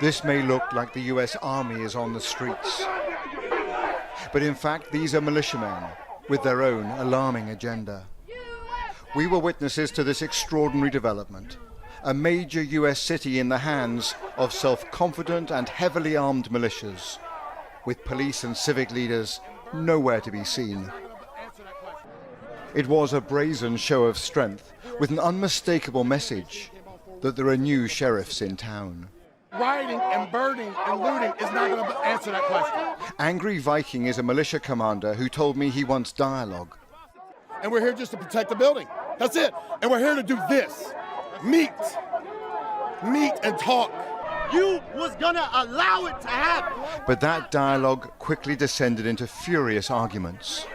This may look like the US Army is on the streets, but in fact these are militiamen with their own alarming agenda. We were witnesses to this extraordinary development, a major US city in the hands of self-confident and heavily armed militias, with police and civic leaders nowhere to be seen. It was a brazen show of strength with an unmistakable message that there are new sheriffs in town. Rioting and burning and looting is not going to answer that question. Angry Viking is a militia commander who told me he wants dialogue. And we're here just to protect the building. That's it. And we're here to do this. Meet and talk. You was gonna allow it to happen. But that dialogue quickly descended into furious arguments.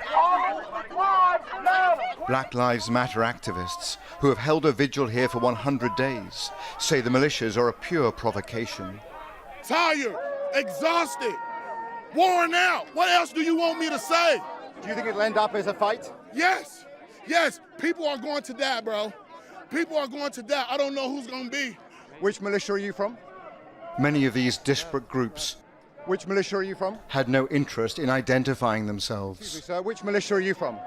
Black Lives Matter activists, who have held a vigil here for 100 days, say the militias are a pure provocation. Tired, exhausted, worn out. What else do you want me to say? Do you think it'll end up as a fight? Yes. People are going to die, bro. People are going to die. I don't know who's going to be. Which militia are you from? Many of these disparate groups Which militia are you from? had no interest in identifying Excuse me, themselves. sir. Which militia are you from?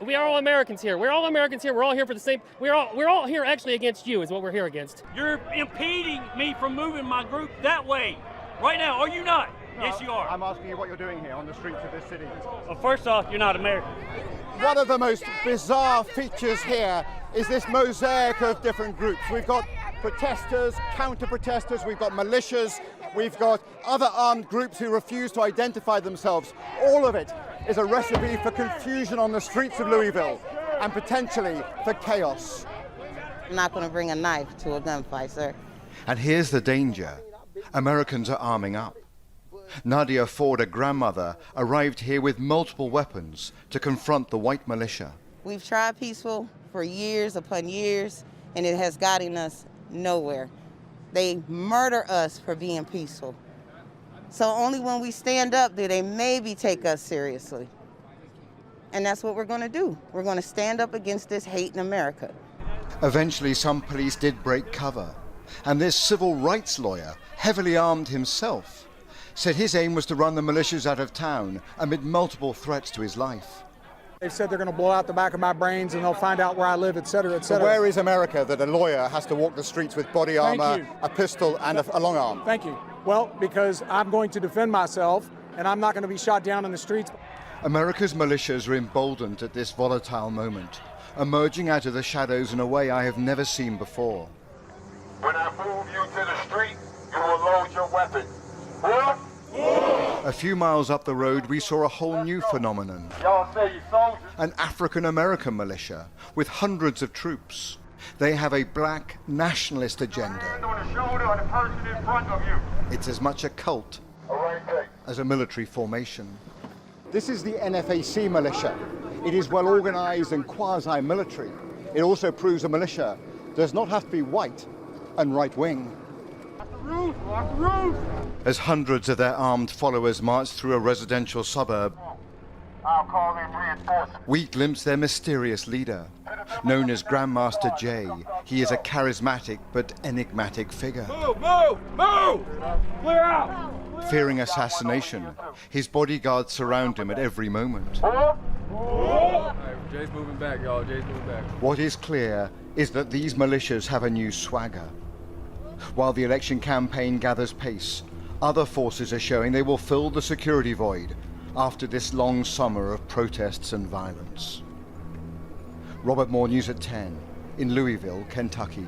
We are all Americans here. We're all Americans here. We're all here for the same. We're all here actually against you. Is what we're here against. You're impeding me from moving my group that way right now, are you not? Yes, you are. I'm asking you what you're doing here on the streets of this city. Well, first off, you're not American. One of the most bizarre features here is this mosaic of different groups. We've got protesters, counter-protesters, we've got militias, we've got other armed groups who refuse to identify themselves. All of it is a recipe for confusion on the streets of Louisville and potentially for chaos. I'm not going to bring a knife to a gunfight, sir. And here's the danger. Americans are arming up. Nadia Ford, a grandmother, arrived here with multiple weapons to confront the white militia. We've tried peaceful for years upon years, and it has gotten us nowhere. They murder us for being peaceful. So only when we stand up do they maybe take us seriously. And that's what we're going to do. We're going to stand up against this hate in America. Eventually, some police did break cover, and this civil rights lawyer, heavily armed himself, said his aim was to run the militias out of town amid multiple threats to his life. They've said they're going to blow out the back of my brains and they'll find out where I live, et cetera, et So cetera. where is America that a lawyer has to walk the streets with body Thank armor, you. a pistol and a long arm? Thank you. Well, because I'm going to defend myself and I'm not going to be shot down in the streets. America's militias are emboldened at this volatile moment, emerging out of the shadows in a way I have never seen before. When I move you to the street, you will load your weapon. A few miles up the road, we saw a whole new phenomenon. Y'all say you soldiers. An African-American militia with hundreds of troops. They have a black nationalist agenda. Hand on the shoulder of the person in front of you. It's as much a cult All right, take. as a military formation. This is the NFAC militia. It is well organized and quasi-military. It also proves a militia does not have to be white and right-wing. Lock the roof. As hundreds of their armed followers march through a residential suburb, I'll call in reinforcements. we glimpse their mysterious leader. Known as Grandmaster Jay, he is a charismatic but enigmatic figure. Move! Clear out! Fearing assassination, his bodyguards surround him at every moment. Jay's moving back, y'all. Jay's moving back. What is clear is that these militias have a new swagger. While the election campaign gathers pace, other forces are showing they will fill the security void after this long summer of protests and violence. Robert Moore, News at 10, in Louisville, Kentucky.